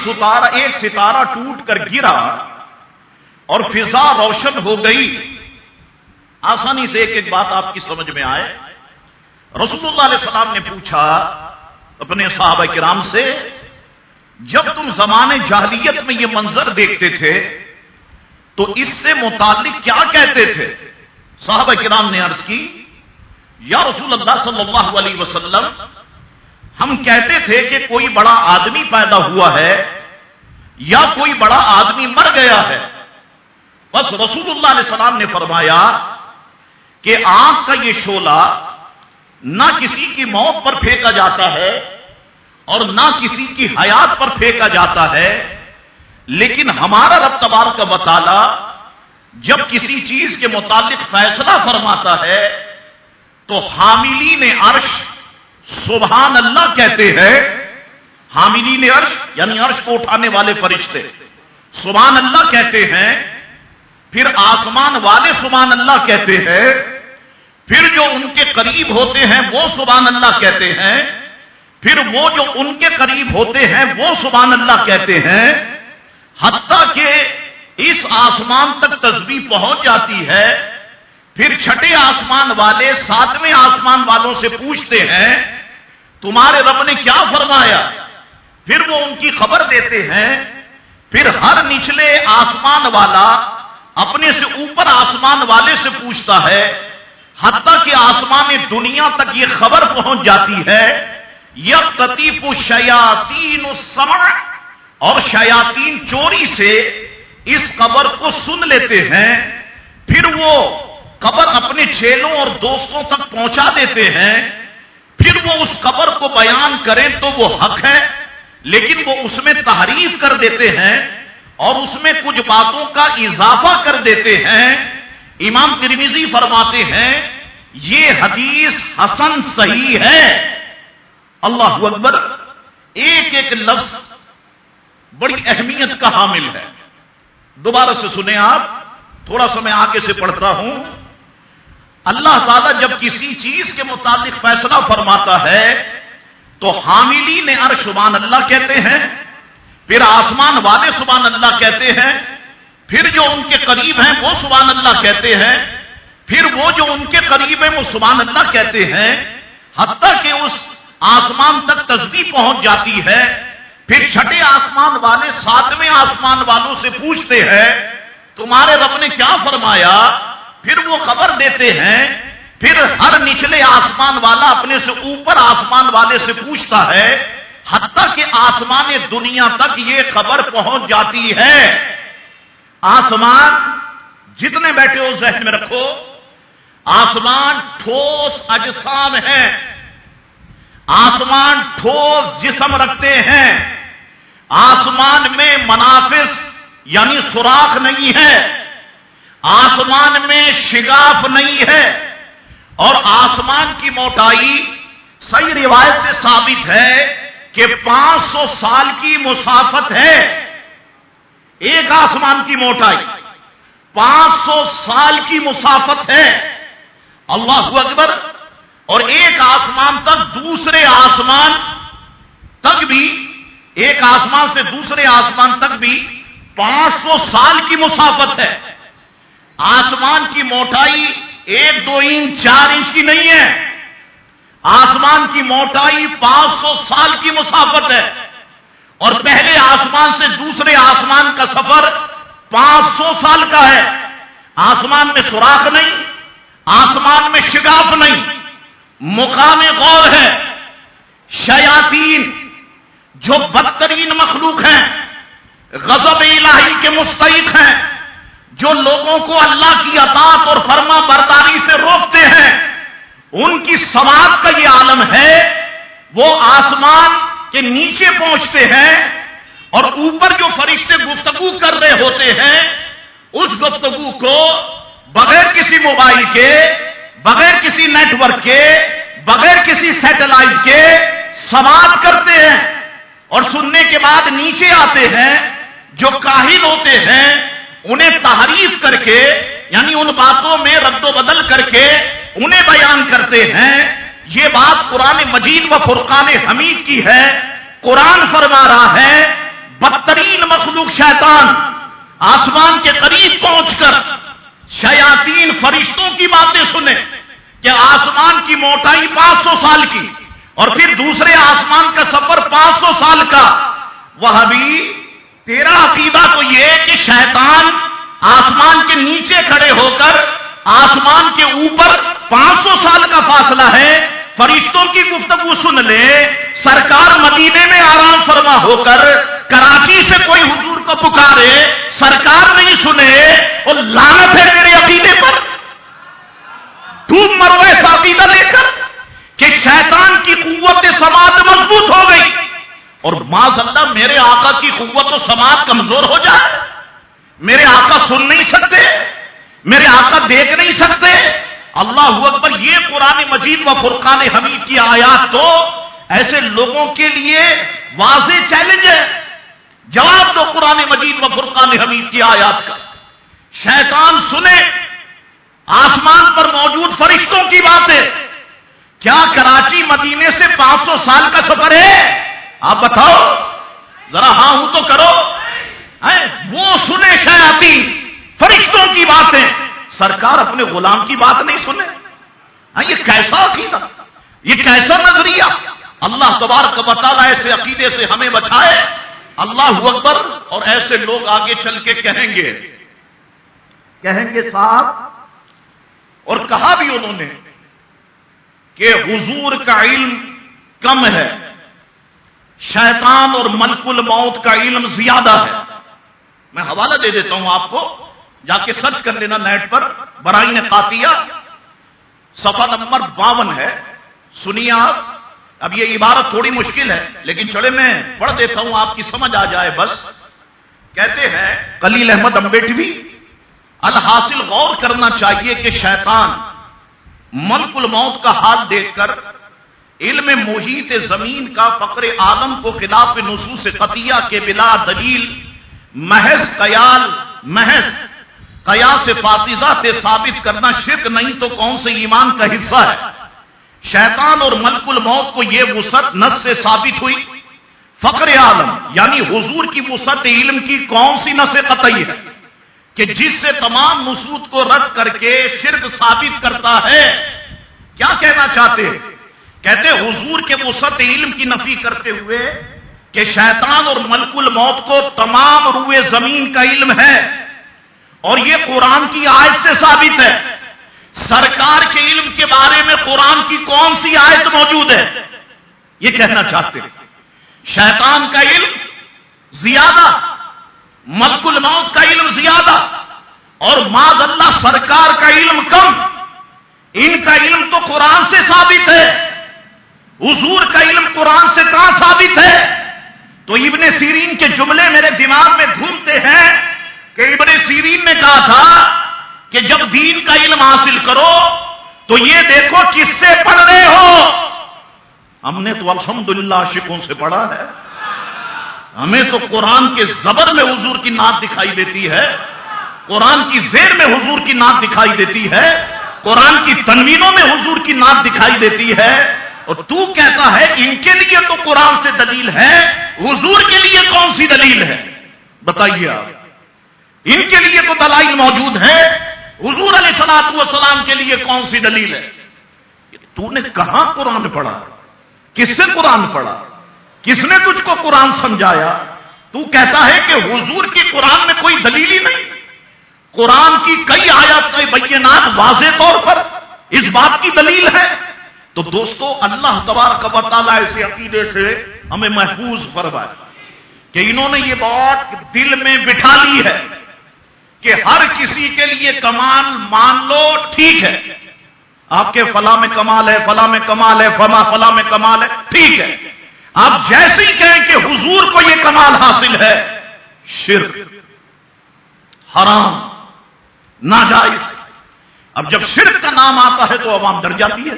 ستارہ ٹوٹ کر گرا اور فضا روشن ہو گئی۔ آسانی سے ایک بات آپ کی سمجھ میں آئے، رسول اللہ علیہ السلام نے پوچھا اپنے صحابہ کرام سے، جب تم زمانے جاہلیت میں یہ منظر دیکھتے تھے تو اس سے متعلق کیا کہتے تھے؟ صحابہ کرام نے عرض کی، یا رسول اللہ صلی اللہ علیہ وسلم، ہم کہتے تھے کہ کوئی بڑا آدمی پیدا ہوا ہے یا کوئی بڑا آدمی مر گیا ہے۔ بس رسول اللہ علیہ السلام نے فرمایا کہ آنکھ کا یہ شعلہ نہ کسی کی موت پر پھینکا جاتا ہے اور نہ کسی کی حیات پر پھینکا جاتا ہے، لیکن ہمارا رب تبارک و تعالی جب کسی چیز کے متعلق فیصلہ فرماتا ہے تو حاملین عرش سبحان اللہ کہتے ہیں. حاملین عرش یعنی عرش کو اٹھانے والے فرشتے سبحان اللہ کہتے ہیں. پھر آسمان والے سبحان اللہ کہتے ہیں. پھر جو ان کے قریب ہوتے ہیں وہ سبحان اللہ کہتے ہیں. پھر وہ جو ان کے قریب ہوتے ہیں وہ سبحان اللہ کہتے ہیں. حتیٰ کہ اس آسمان تک تسبیح پہنچ جاتی ہے. پھر چھٹے آسمان والے ساتویں آسمان والوں سے پوچھتے ہیں تمہارے رب نے کیا فرمایا. پھر وہ ان کی خبر دیتے ہیں. پھر ہر نچلے آسمان والا اپنے سے اوپر آسمان والے سے پوچھتا ہے حتیٰ کہ آسمان دنیا تک یہ خبر پہنچ جاتی ہے. یقطف الشیاطین السمع، اور شیاطین چوری سے اس خبر کو سن لیتے ہیں. پھر وہ خبر اپنے چیلوں اور دوستوں تک پہنچا دیتے ہیں. پھر وہ اس خبر کو بیان کریں تو وہ حق ہے، لیکن وہ اس میں تحریف کر دیتے ہیں اور اس میں کچھ باتوں کا اضافہ کر دیتے ہیں. امام ترمذی فرماتے ہیں یہ حدیث حسن صحیح ہے. اللہ اکبر. ایک ایک لفظ بڑی اہمیت کا حامل ہے. دوبارہ سے سنیں آپ، تھوڑا سا میں آگے سے پڑھتا ہوں. اللہ تعالیٰ جب کسی چیز کے متعلق فیصلہ فرماتا ہے تو حاملین عرش سبحان اللہ کہتے ہیں. پھر آسمان والے سبحان اللہ کہتے ہیں. پھر جو ان کے قریب ہیں وہ سبحان اللہ کہتے ہیں. پھر وہ جو ان کے قریب ہیں وہ سبحان اللہ کہتے ہیں. حتیٰ کہ اس آسمان تک تسبیح پہنچ جاتی ہے. پھر چھٹے آسمان والے ساتویں آسمان والوں سے پوچھتے ہیں تمہارے رب نے کیا فرمایا. پھر وہ خبر دیتے ہیں. پھر ہر نچلے آسمان والا اپنے سے اوپر آسمان والے سے پوچھتا ہے حتیٰ کہ آسمان دنیا تک یہ خبر پہنچ جاتی ہے. آسمان جتنے بیٹھے ہو ذہن میں رکھو، آسمان ٹھوس اجسام ہے. آسمان ٹھوس جسم رکھتے ہیں. آسمان میں منافذ یعنی سوراخ نہیں ہے. آسمان میں شگاف نہیں ہے. اور آسمان کی موٹائی صحیح روایت سے ثابت ہے کہ 500 سال کی مسافت ہے. ایک آسمان کی موٹائی 500 سال کی مسافت ہے. اللہ اکبر. اور ایک آسمان تک دوسرے آسمان تک بھی، ایک آسمان سے دوسرے آسمان تک بھی 500 سال کی مسافت ہے. آسمان کی موٹائی 1-2 انچ 4 انچ کی نہیں ہے. آسمان کی موٹائی 500 سال کی مسافت ہے. اور پہلے آسمان سے دوسرے آسمان کا سفر 500 سال کا ہے. آسمان میں سوراخ نہیں، آسمان میں شگاف نہیں. مقام غور ہے. شیاطین جو بدترین مخلوق ہیں، غضب الہی کے مستحق ہیں، جو لوگوں کو اللہ کی اطاعت اور فرما برداری سے روکتے ہیں، ان کی سماعت کا یہ عالم ہے. وہ آسمان کے نیچے پہنچتے ہیں اور اوپر جو فرشتے گفتگو کر رہے ہوتے ہیں اس گفتگو کو بغیر کسی موبائل کے، بغیر کسی نیٹ ورک کے، بغیر کسی سیٹلائٹ کے سماعت کرتے ہیں. اور سننے کے بعد نیچے آتے ہیں. جو کاہن ہوتے ہیں انہیں تحریف کر کے یعنی ان باتوں میں رد و بدل کر کے انہیں بیان کرتے ہیں. یہ بات قرآن مجید و فرقان حمید کی ہے. قرآن فرما رہا ہے بدترین مخلوق شیطان آسمان کے قریب پہنچ کر شیاطین فرشتوں کی باتیں سنیں کہ آسمان کی موٹائی 500 سال کی اور پھر دوسرے آسمان کا سفر 500 سال کا. وہابی تیرا عقیدہ تو یہ کہ شیطان آسمان کے نیچے کھڑے ہو کر آسمان کے اوپر 500 سال کا فاصلہ ہے فرشتوں کی گفتگو سن لے. سرکار مدینے میں آرام فرما ہو کر کراچی سے کوئی حضور کو پکارے، سرکار نہیں سنے. اور لعنت ہے میرے عقیدے پر. ڈوب مرو ایسا عقیدہ لے کر کہ شیطان کی قوت سماعت مضبوط ہو گئی اور معاذ اللہ میرے آقا کی قوت و سماعت کمزور ہو جائے. میرے آقا سن نہیں سکتے، میرے آقا دیکھ نہیں سکتے، اللہ اکبر. یہ قرآن مجید و فرقان حمید کی آیات تو ایسے لوگوں کے لیے واضح چیلنج ہے. جواب دو قرآن مجید و فرقان حمید کی آیات کا. شیطان سنے آسمان پر موجود فرشتوں کی باتیں. کیا کراچی مدینے سے 500 سال کا سفر ہے؟ آپ بتاؤ ذرا. ہاں ہوں تو کرو. وہ سنے شیاطین فرشتوں کی باتیں، سرکار اپنے غلام کی بات نہیں سنے. یہ کیسا عقیدہ، یہ کیسا نظریہ. اللہ تبارک و تعالیٰ ایسے عقیدے سے ہمیں بچائے. اللہ اکبر. اور ایسے لوگ آگے چل کے کہیں گے صاحب، اور کہا بھی انہوں نے کہ حضور کا علم کم ہے، شیطان اور ملک الموت کا علم زیادہ ہے. میں حوالہ دے دیتا ہوں آپ کو، جا کے سرچ کر لینا نیٹ پر. براہین قاطعہ صفحہ نمبر 52 ہے. سنیے آپ. اب یہ عبارت تھوڑی مشکل ہے لیکن چلے میں پڑھ دیتا ہوں، آپ کی سمجھ آ جائے بس. کہتے ہیں خلیل احمد امبیٹوی، الحاصل غور کرنا چاہیے کہ شیطان ملک الموت کا حال دیکھ کر علم محیط زمین کا فقر عالم کو خلاف نصوص قطعیہ کے بلا دلیل محض قیاس فاسدہ سے ثابت کرنا شرک نہیں تو کون سے ایمان کا حصہ ہے. شیطان اور ملک الموت کو یہ وسعت نص سے ثابت ہوئی. فقر عالم یعنی حضور کی وسعت علم کی کون سی نص قطعی ہے کہ جس سے تمام نصوص کو رد کر کے شرک ثابت کرتا ہے. کیا کہنا چاہتے ہیں؟ کہتے حضور کے وسعت علم کی نفی کرتے ہوئے کہ شیطان اور ملک الموت کو تمام روئے زمین کا علم ہے، اور یہ قرآن کی آیت سے ثابت ہے. سرکار کے علم کے بارے میں قرآن کی کون سی آیت موجود ہے؟ یہ کہنا چاہتے ہیں شیطان کا علم زیادہ، ملک الموت کا علم زیادہ، اور معاذ اللہ سرکار کا علم کم. ان کا علم تو قرآن سے ثابت ہے، حضور کا علم قرآن سے کہاں ثابت ہے؟ تو ابن سیرین کے جملے میرے دماغ میں گھومتے ہیں کہ ابن سیرین نے کہا تھا کہ جب دین کا علم حاصل کرو تو یہ دیکھو کس سے پڑھ رہے ہو. ہم نے تو الحمدللہ عاشقوں سے پڑھا ہے. ہمیں تو قرآن کے زبر میں حضور کی نعت دکھائی دیتی ہے، قرآن کی زیر میں حضور کی نعت دکھائی دیتی ہے، قرآن کی تنوینوں میں حضور کی نعت دکھائی دیتی ہے. اور تو کہتا ہے ان کے لیے تو قرآن سے دلیل ہے، حضور کے لیے کون سی دلیل ہے؟ بتائیے آپ. ان کے لیے تو دلائل موجود ہے، حضور علیہ الصلوۃ والسلام کے لیے کون سی دلیل ہے؟ تو نے کہاں قرآن پڑھا؟ کس سے قرآن پڑھا؟ کس نے تجھ کو قرآن سمجھایا؟ تو کہتا ہے کہ حضور کی قرآن میں کوئی دلیل ہی نہیں. قرآن کی کئی آیات بینات واضح طور پر اس بات کی دلیل ہے. تو دوستو اللہ تبارک و تعالیٰ ایسے عقیدے سے ہمیں محفوظ فرمائے کہ انہوں نے یہ بات دل میں بٹھا لی ہے کہ ہر کسی کے لیے کمال مان لو ٹھیک ہے. آپ کے فلاں میں کمال ہے، فلاں میں کمال ہے، فلاں میں کمال ہے، ٹھیک ہے. آپ جیسے ہی کہیں کہ حضور کو یہ کمال حاصل ہے، شرک، حرام، ناجائز. اب جب شرک کا نام آتا ہے تو عوام ڈر جاتی ہے،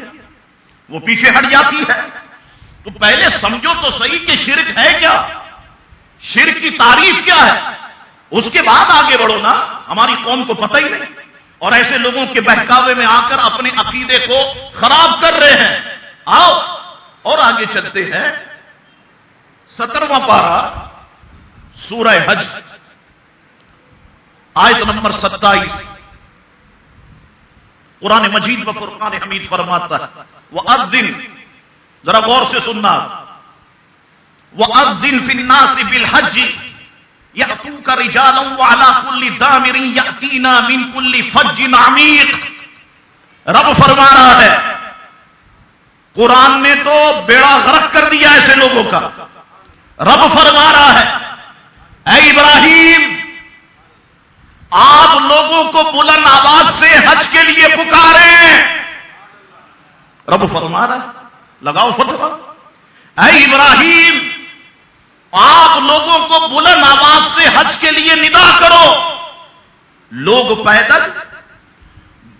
وہ پیچھے ہٹ جاتی ہے. تو پہلے سمجھو تو صحیح کہ شرک ہے کیا، شرک کی تعریف کیا ہے، اس کے بعد آگے بڑھو نا. ہماری قوم کو پتہ ہی نہیں، اور ایسے لوگوں کے بہکاوے میں آ کر اپنے عقیدے کو خراب کر رہے ہیں. آؤ اور آگے چلتے ہیں. 17واں پارہ سورہ حج آیت نمبر 27. قرآن مجید و فرقان حمید فرماتا ہے وَأَذِّن، ذرا غور سے سننا، وَأَذِّن فِي النَّاسِ بِالْحَجِّ يَأْتُوكَ رِجَالًا وَعَلَى كُلِّ ضَامِرٍ يَأْتِينَ مِنْ كُلِّ فَجٍّ عَمِيقٍ. رب فرما رہا ہے قرآن نے تو بیڑا غرق کر دیا ایسے لوگوں کا. رب فرما رہا ہے اے ابراہیم آپ لوگوں کو بلند آواز سے حج کے لیے پکاریں. رب فرما رہا ہے، لگاؤ فتویٰ، اے ابراہیم آپ لوگوں کو بلند آواز سے حج کے لیے ندا کرو. لوگ پیدل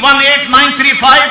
18935,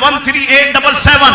13877।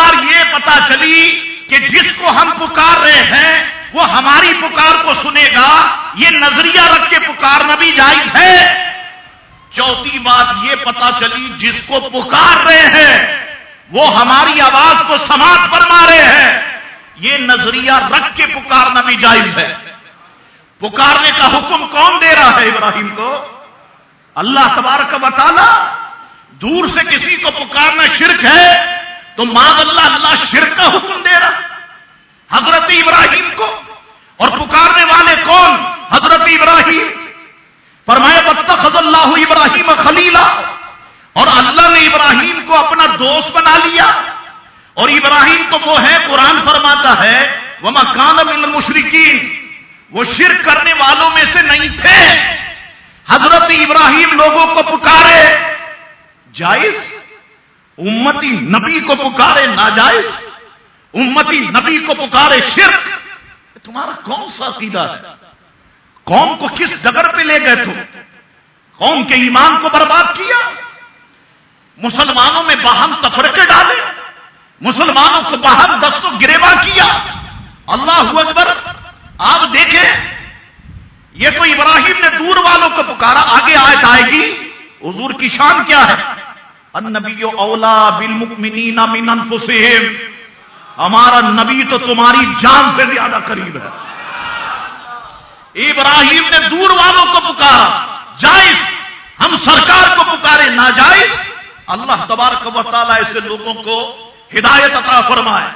پکار یہ پتا چلی کہ جس کو ہم پکار رہے ہیں وہ ہماری پکار کو سنے گا، یہ نظریہ رکھ کے پکارنا بھی جائز ہے۔ چوتھی بات یہ پتا چلی جس کو پکار رہے ہیں وہ ہماری آواز کو سماعت فرما رہے ہیں، یہ نظریہ رکھ کے پکارنا بھی جائز ہے۔ پکارنے کا حکم کون دے رہا ہے ابراہیم کو؟ اللہ تبارک و تعالی۔ دور سے کسی کو پکارنا شرک ہے تو معاذ اللہ شرک کا حکم دے رہا حضرت ابراہیم کو۔ اور پکارنے والے کون؟ حضرت ابراہیم۔ فرمایا واتخذ اللہ ابراہیم خلیلا، اور اللہ نے ابراہیم کو اپنا دوست بنا لیا۔ اور ابراہیم تو وہ ہے، قرآن فرماتا ہے وما کان من المشرکین، وہ شرک کرنے والوں میں سے نہیں تھے۔ حضرت ابراہیم لوگوں کو پکارے جائز، امتی نبی کو پکارے ناجائز، امتی نبی کو پکارے شرک۔ تمہارا کون سا عقیدہ ہے؟ قوم کو کس ڈگر پہ لے گئے تم؟ قوم کے ایمان کو برباد کیا، مسلمانوں میں باہم تفرقے ڈالے، مسلمانوں کو باہم دست و گریباں کیا۔ اللہ اکبر۔ آپ دیکھیں یہ تو ابراہیم نے دور والوں کو پکارا، آگے آیت آئے گی حضور کی شان کیا ہے؟ النبی اولا بالمؤمنین من انفسہم، ہمارا نبی تو تمہاری جان سے زیادہ قریب ہے۔ ابراہیم نے دور والوں کو پکارا جائز، ہم سرکار کو پکارے ناجائز۔ اللہ تبارک و تعالیٰ ایسے لوگوں کو ہدایت عطا فرمائے۔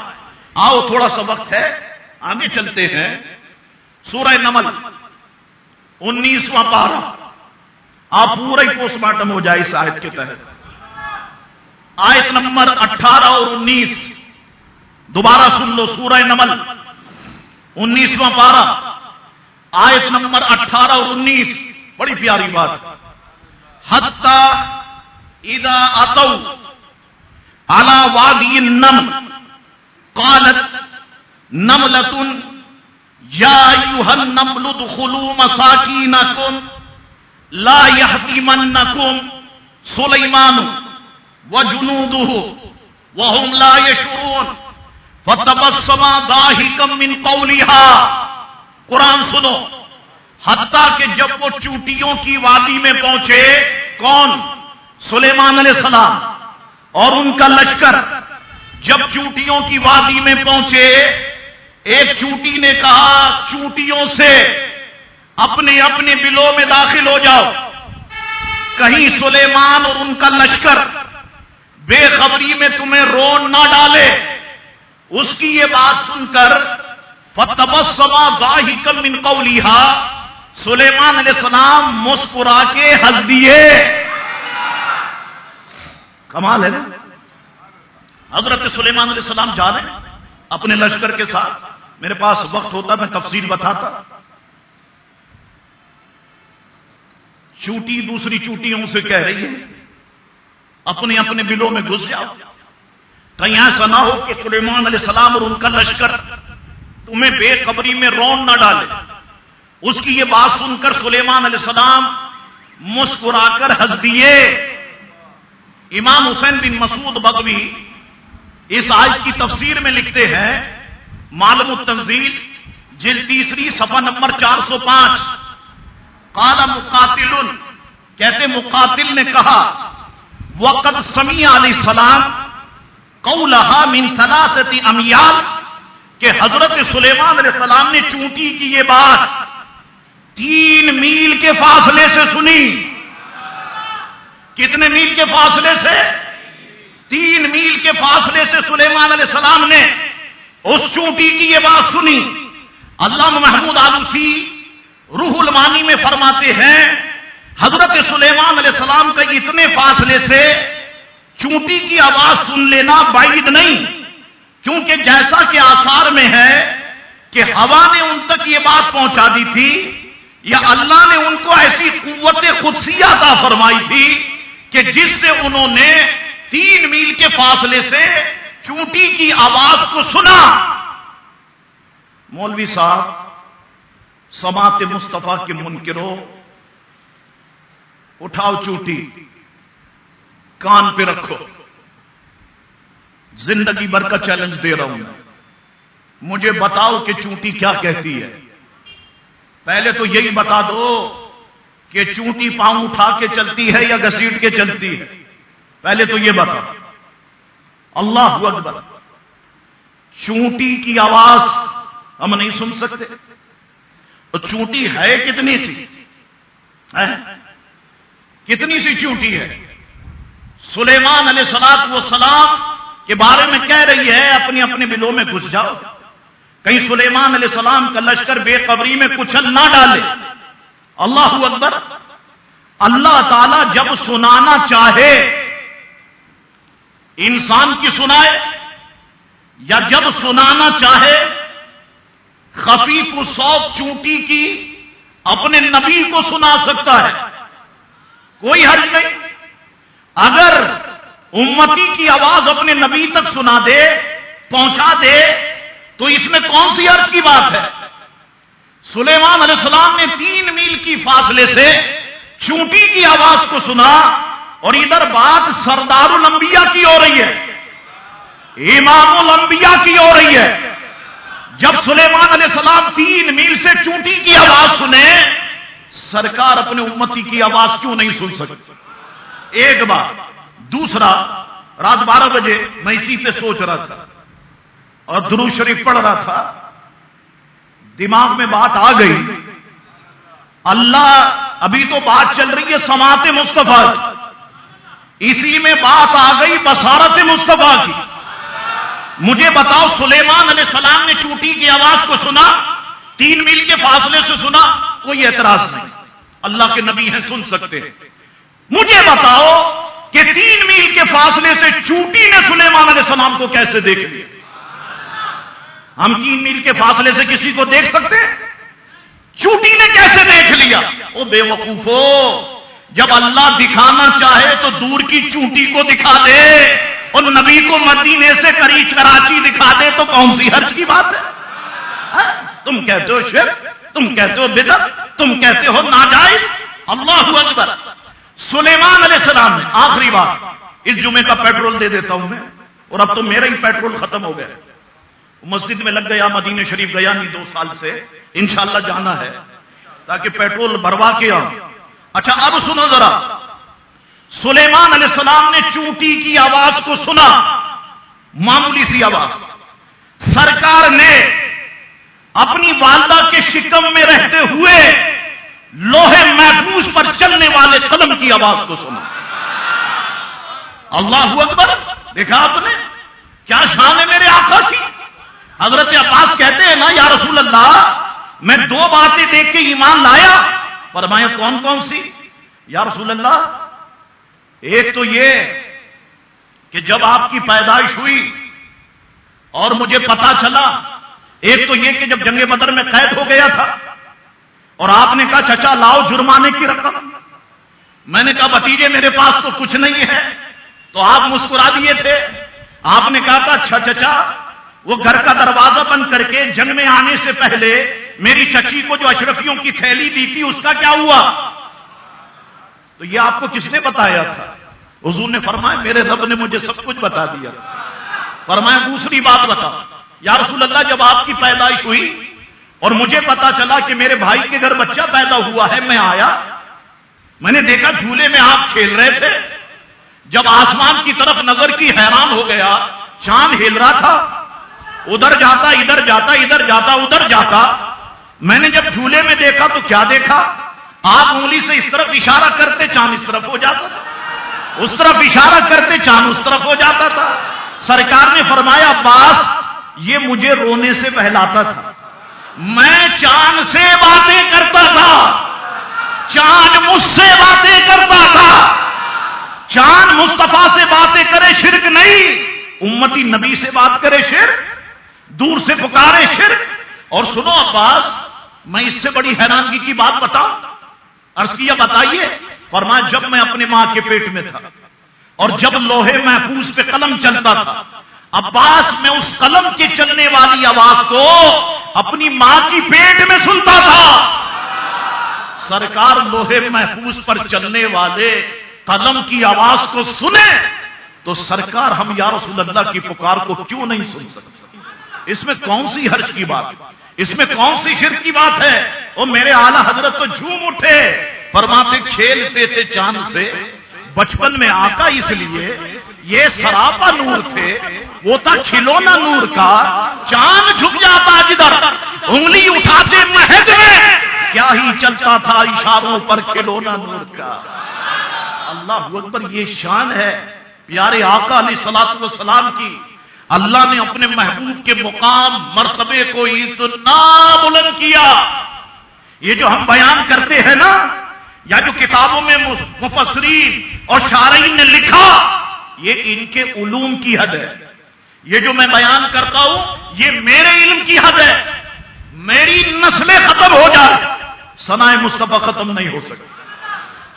آؤ تھوڑا سا وقت ہے، آگے چلتے ہیں۔ سورہ نمل 19واں پارہ، آپ پورا ہی پوسٹ مارٹم ہو جائے اس آیت کے تحت۔ آیت نمبر 18 اور 19 دوبارہ سن لو۔ سورہ نمل 19واں پارہ، آیت نمبر 18 اور 19، بڑی پیاری بات۔ حتی اذا اتوا علی وادی النمل قالت نملۃ یا ایھا النمل ادخلوا مساکینکم لا یحطمنکم سلیمان وجنودہ وہم لا یشعرون فتبسم ضاحکا من قولها۔ قرآن سنو۔ حتیٰ کہ جب وہ چونٹیوں کی وادی میں پہنچے، کون؟ سلیمان علیہ السلام اور ان کا لشکر جب چونٹیوں کی وادی میں پہنچے، ایک چونٹی نے کہا چونٹیوں سے اپنے اپنے بلوں میں داخل ہو جاؤ، کہیں سلیمان اور ان کا لشکر بے خبری میں تمہیں رون نہ ڈالے۔ اس کی یہ بات سن کر فَتَبَسَّمَ ضَاحِكًا مِنْ قَوْلِهَا، سلیمان علیہ السلام مسکرا کے ہنس دیے۔ کمال ہے نا؟ حضرت سلیمان علیہ السلام جا رہے ہیں اپنے لشکر کے ساتھ۔ میرے پاس وقت ہوتا میں تفصیل بتاتا۔ چونٹی دوسری چونٹیوں سے کہہ رہی ہے اپنے اپنے بلوں میں گھس جاؤ، کہیں ایسا نہ ہو کہ سلیمان علیہ السلام اور ان کا لشکر تمہیں بے خبری میں رون نہ ڈالے۔ اس کی یہ بات سن کر سلیمان علیہ السلام مسکرا کر ہنس دیے۔ امام حسین بن مسعود بغوی اس آیت کی تفسیر میں لکھتے ہیں، معلم التنزیل جلد 3 صفحہ نمبر 405، قال مقاتل، کہتے مقاتل نے کہا وقد سمع علیہ السلام قولها من 3 امیال، کہ حضرت سلیمان علیہ السلام نے چونٹی کی یہ بات 3 میل کے فاصلے سے سنی۔ کتنے میل کے فاصلے سے؟ 3 میل کے فاصلے سے سلیمان علیہ السلام نے اس چونٹی کی یہ بات سنی۔ علامہ محمود آلوسی روح المعانی میں فرماتے ہیں حضرت سلیمان علیہ السلام کا اتنے فاصلے سے چونٹی کی آواز سن لینا بعید نہیں، کیونکہ جیسا کہ آثار میں ہے کہ ہوا نے ان تک یہ بات پہنچا دی تھی، یا اللہ نے ان کو ایسی قوت قدسیہ عطا فرمائی تھی کہ جس سے انہوں نے 3 میل کے فاصلے سے چونٹی کی آواز کو سنا۔ مولوی صاحب سماعت مصطفیٰ کے منکرو، اٹھاؤ چونٹی کان پہ رکھو، زندگی بھر کا چیلنج دے رہا ہوں، مجھے بتاؤ کہ چونٹی کیا کہتی ہے؟ پہلے تو یہی بتا دو کہ چونٹی پاؤں اٹھا کے چلتی ہے یا گھسیٹ کے چلتی ہے؟ پہلے تو یہ بتا۔ اللہ اکبر، چونٹی کی آواز ہم نہیں سن سکتے، تو چونٹی ہے کتنی سی؟ کتنی سی چونٹی ہے؟ سلیمان علیہ السلام کے بارے میں کہہ رہی ہے اپنی اپنے بلوں میں گھس جاؤ، کہیں سلیمان علیہ السلام کا لشکر بے قبری میں کچل نہ ڈالے۔ اللہ اکبر۔ اللہ تعالی جب سنانا چاہے انسان کی سنائے، یا جب سنانا چاہے خفیف الصوت چونٹی کی اپنے نبی کو سنا سکتا ہے، کوئی حرج نہیں۔ اگر امتی کی آواز اپنے نبی تک سنا دے، پہنچا دے، تو اس میں کون سی عرض کی بات ہے؟ سلیمان علیہ السلام نے 3 میل کی فاصلے سے چونٹی کی آواز کو سنا، اور ادھر بات سردار الانبیاء کی ہو رہی ہے، امام الانبیاء کی ہو رہی ہے۔ جب سلیمان علیہ السلام 3 میل سے چونٹی کی آواز سنے، سرکار اپنے امتی کی آواز کیوں نہیں سن سکتے؟ ایک بات۔ دوسرا، رات 12 بجے میں اسی پہ سوچ رہا تھا اور درود شریف پڑھ رہا تھا، دماغ میں بات آ گئی۔ اللہ، ابھی تو بات چل رہی ہے سماعت مصطفیٰ کی، اسی میں بات آ گئی بصارت مصطفیٰ کی۔ مجھے بتاؤ، سلیمان علیہ السلام نے چونٹی کی آواز کو سنا، 3 میل کے فاصلے سے سنا، کوئی اعتراض نہیں، اللہ کے نبی ہیں، سن سکتے ہیں۔ مجھے بتاؤ کہ 3 میل کے فاصلے سے چونٹی نے سلیمان علیہ السلام کو کیسے دیکھ لیا؟ ہم 3 میل کے فاصلے سے کسی کو دیکھ سکتے ہیں؟ چونٹی نے کیسے دیکھ لیا؟ او بے وقوفو، جب اللہ دکھانا چاہے تو دور کی چونٹی کو دکھا دے، اور نبی کو مدینے سے کراچی دکھا دے، تو کون سی حرج کی بات ہے؟ تم کہتے ہو شرک، تم کہتے ہو بدعت، تم کہتے ہو ناجائز۔ اللہ اکبر۔ سلیمان علیہ السلام نے، آخری بات، اس جمعے کا پیٹرول دے دیتا ہوں میں، اور اب تو میرا ہی پیٹرول ختم ہو گیا، مسجد میں لگ گیا، مدینہ شریف گیا نہیں 2 سال سے، انشاءاللہ جانا ہے تاکہ پیٹرول بھروا کے آؤں۔ اچھا اب سنو ذرا، سلیمان علیہ السلام نے چونٹی کی آواز کو سنا، معمولی سی آواز، سرکار نے اپنی والدہ کے شکم میں رہتے ہوئے لوہے محفوظ پر چلنے والے قلم کی آواز کو سنا۔ اللہ اکبر۔ دیکھا آپ نے کیا شان ہے میرے آقا کی؟ حضرت عباس کہتے ہیں نا، یا رسول اللہ میں 2 باتیں دیکھ کے ایمان لایا۔ فرمایا کون کون سی؟ یا رسول اللہ، ایک تو یہ کہ جب آپ کی پیدائش ہوئی اور مجھے پتا چلا، ایک تو یہ کہ جب جنگ بدر میں قید ہو گیا تھا اور آپ نے کہا چچا لاؤ جرمانے کی رقم، میں نے کہا بھتیجے میرے پاس تو کچھ نہیں ہے، تو آپ مسکرا دیے تھے۔ آپ نے کہا تھا اچھا چچا، وہ گھر کا دروازہ بند کر کے جنگ میں آنے سے پہلے میری چچی کو جو اشرفیوں کی تھیلی دی تھی اس کا کیا ہوا؟ تو یہ آپ کو کس نے بتایا تھا؟ حضور نے فرمایا میرے رب نے مجھے سب کچھ بتا دیا۔ فرمایا دوسری بات بتا، یا رسول اللہ جب آپ کی پیدائش ہوئی اور مجھے پتا چلا کہ میرے بھائی کے گھر بچہ پیدا ہوا ہے، میں آیا، میں نے دیکھا جھولے میں آپ کھیل رہے تھے، جب آسمان کی طرف نظر کی حیران ہو گیا، چاند ہل رہا تھا، ادھر جاتا ادھر جاتا ادھر جاتا ادھر جاتا۔ میں نے جب جھولے میں دیکھا تو کیا دیکھا؟ آپ انگلی سے اس طرف اشارہ کرتے چاند اس طرف ہو جاتا تھا، اس طرف اشارہ کرتے چاند اس طرف ہو جاتا تھا۔ سرکار نے فرمایا عباس یہ مجھے رونے سے بہلاتا تھا، میں چاند سے باتیں کرتا تھا، چاند مجھ سے باتیں کرتا تھا۔ چاند مصطفیٰ سے باتیں کرے شرک نہیں، امتی نبی سے بات کرے شرک، دور سے پکارے شرک۔ اور سنو عباس، میں اس سے بڑی حیرانگی کی بات بتاؤں؟ عرض کیا بتائیے۔ فرمایا جب میں اپنے ماں کے پیٹ میں تھا اور جب لوہے محفوظ پہ قلم چلتا تھا، عباس میں اس قلم کے چلنے والی آواز کو اپنی ماں کی پیٹ میں سنتا تھا۔ سرکار لوہے محفوظ پر چلنے والے قلم کی آواز کو سنے تو سرکار ہم یا رسول اللہ کی پکار کو کیوں نہیں سن سکتے؟ اس میں کون سی حرج کی بات، اس میں کون سی شرک کی بات ہے؟ اور میرے اعلیٰ حضرت تو جھوم اٹھے، فرماتے کھیلتے تھے چاند سے بچپن میں آقا، اس لیے یہ سراپا نور تھے، وہ تھا کھلونا نور کا، چاند جھک جاتا جدھر انگلی اٹھاتے مہد میں، کیا ہی چلتا تھا اشاروں پر کھلونا نور کا۔ اللہ اکبر، یہ شان ہے پیارے آقا علیہ الصلوۃ والسلام کی۔ اللہ نے اپنے محبوب کے مقام مرتبے کو اتنا بلند کیا، یہ جو ہم بیان کرتے ہیں نا، یا جو کتابوں میں مفسرین اور شارعین نے لکھا، یہ ان کے علوم کی حد ہے۔ یہ جو میں بیان کرتا ہوں یہ میرے علم کی حد ہے۔ میری نسلیں ختم ہو جائے، ثناء مصطفیٰ ختم نہیں ہو سکتی۔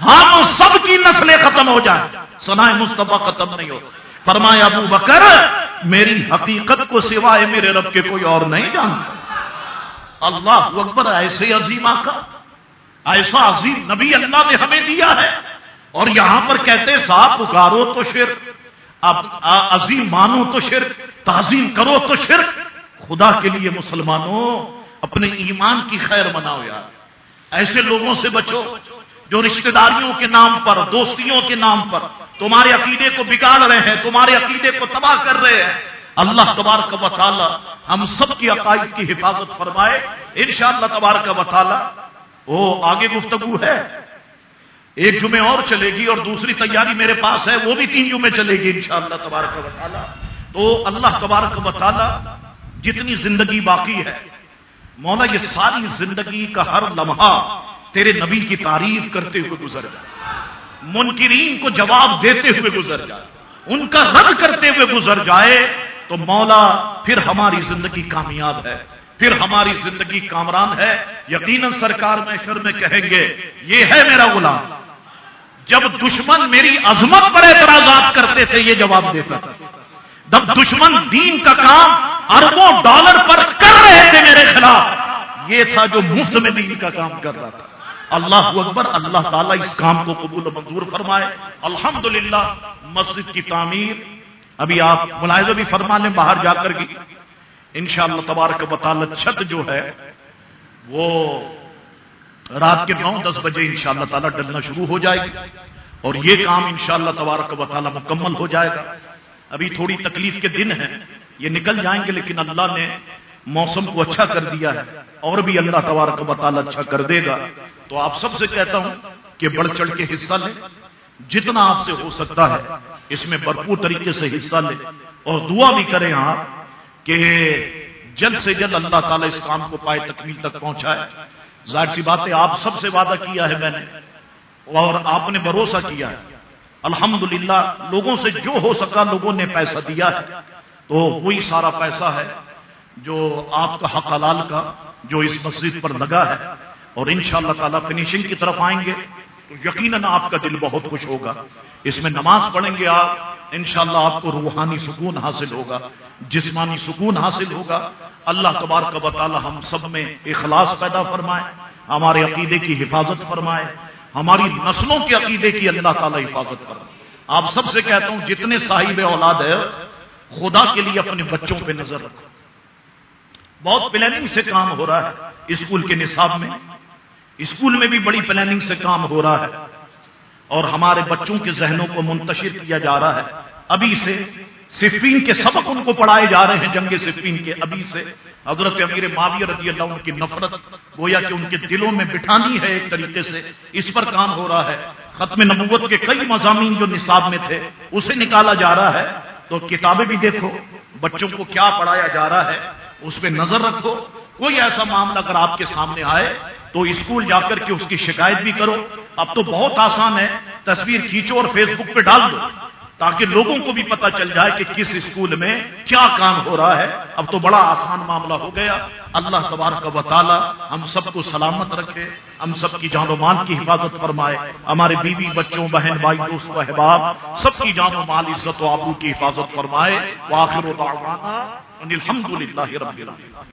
ہم سب کی نسلیں ختم ہو جائیں، ثناء مصطفیٰ ختم نہیں ہو سکتی۔ فرمایا ابو بکر، میری حقیقت کو سوائے میرے رب کے کوئی اور نہیں جانتا۔ اللہ اکبر، ایسے عظیم آقا، ایسا عظیم نبی اللہ نے ہمیں دیا ہے، اور یہاں پر کہتے صاحب پکارو تو شرک، اب عظیم مانو تو شرک، تعظیم کرو تو شرک۔ خدا کے لیے مسلمانوں اپنے ایمان کی خیر مناؤ یار، ایسے لوگوں سے بچو جو رشتہ داریوں کے نام پر، دوستیوں کے نام پر تمہارے عقیدے کو بگاڑ رہے ہیں، تمہارے عقیدے کو تباہ کر رہے ہیں۔ اللہ تبارک و تعالی ہم سب کی عقائد کی حفاظت فرمائے انشاءاللہ تبارک و تعالی۔ وہ آگے گفتگو ہے، ایک جمعے اور چلے گی، اور دوسری تیاری میرے پاس ہے، وہ بھی 3 جمعے چلے گی انشاءاللہ تبارک و تعالی۔ تو اللہ تبارک و تعالی جتنی زندگی باقی ہے مولا، یہ ساری زندگی کا ہر لمحہ تیرے نبی کی تعریف کرتے ہوئے گزر جائے، منکرین کو جواب دیتے ہوئے گزر جائے، ان کا رد کرتے ہوئے گزر جائے، تو مولا پھر ہماری زندگی کامیاب ہے، پھر ہماری زندگی کامران ہے۔ یقیناً سرکار محشر میں کہیں گے یہ ہے میرا غلام، جب دشمن میری عظمت پر اعتراضات کرتے تھے یہ جواب دیتا تھا، جب دشمن دین کا کام اربوں ڈالر پر کر رہے تھے میرے خلاف، یہ تھا جو مفت میں دین کا کام کر رہا تھا۔ اللہ اکبر، اللہ تعالیٰ اس کام کو قبول و منظور فرمائے۔ الحمدللہ مسجد کی تعمیر ابھی آپ ملاحظہ بھی فرما لیں، باہر جا کر کی انشاءاللہ تبارک و تعالی چھت جو ہے وہ رات کے 9-10 بجے انشاءاللہ تعالی ڈلنا شروع ہو جائے گی، اور یہ کام انشاءاللہ تبارک و تعالی مکمل ہو جائے گا۔ ابھی تھوڑی تکلیف کے دن ہیں، یہ نکل جائیں گے، لیکن اللہ نے موسم کو اچھا کر دیا ہے، اور بھی اللہ تبارک و تعالی اچھا کر دے گا۔ تو آپ سب سے کہتا ہوں کہ بڑھ چڑھ کے حصہ لیں، جتنا آپ سے ہو سکتا ہے اس میں بھرپور طریقے سے حصہ لیں، اور دعا بھی کریں آپ کہ جلد سے جلد اللہ تعالیٰ اس کام کو پائے تکمیل تک پہنچائے۔ ظاہر سی بات ہے آپ سب سے وعدہ کیا ہے میں نے، اور آپ نے بھروسہ کیا ہے۔ الحمدللہ لوگوں سے جو ہو سکا لوگوں نے پیسہ دیا ہے، تو وہی سارا پیسہ ہے جو آپ کا حق حلال کا جو اس مسجد پر لگا ہے، اور انشاءاللہ تعالیٰ فنیشنگ کی طرف آئیں گے تو یقیناً آپ کا دل بہت خوش ہوگا۔ اس میں نماز پڑھیں گے آپ، انشاءاللہ آپ کو روحانی سکون حاصل ہوگا، جسمانی سکون حاصل ہوگا۔ اللہ تبارک و تعالی ہم سب میں اخلاص پیدا فرمائے، ہمارے عقیدے کی حفاظت فرمائے، ہماری نسلوں کے عقیدے کی اللہ تعالی حفاظت فرمائے۔ آپ سب سے کہتا ہوں جتنے صاحب اولاد ہے خدا کے لیے اپنے بچوں پہ نظر رکھو۔ بہت پلاننگ سے کام ہو رہا ہے اسکول کے نصاب میں، اسکول میں بھی بڑی پلاننگ سے کام ہو رہا ہے، اور ہمارے بچوں کے ذہنوں کو منتشر کیا جا رہا ہے۔ ابھی سے صفین کے سبق ان کو پڑھائے جا رہے ہیں، جنگ صفین کے ابھی سے حضرت امیر معاویہ رضی اللہ عنہ کی نفرت گویا کہ ان کے دلوں میں بٹھانی ہے، ایک طریقے سے اس پر کام ہو رہا ہے۔ ختم نبوت کے کئی مضامین جو نصاب میں تھے اسے نکالا جا رہا ہے، تو کتابیں بھی دیکھو بچوں کو کیا پڑھایا جا رہا ہے، اس پہ نظر رکھو۔ کوئی ایسا معاملہ اگر آپ کے سامنے آئے تو اسکول جا کر کے اس کی شکایت بھی کرو۔ اب تو بہت آسان ہے، تصویر کھینچو اور فیس بک پہ ڈال دو، تاکہ لوگوں کو بھی پتہ چل جائے کہ کس اسکول میں کیا کام ہو رہا ہے۔ اب تو بڑا آسان معاملہ ہو گیا۔ اللہ تبارک و تعالی ہم سب کو سلامت رکھے، ہم سب کی جان و مال کی حفاظت فرمائے، ہمارے بیوی بچوں بہن بھائی دوست و احباب سب کی جان و مال عزت و آبرو کی حفاظت فرمائے۔ وآخر دعوانا ان الحمد للہ رب العالمین۔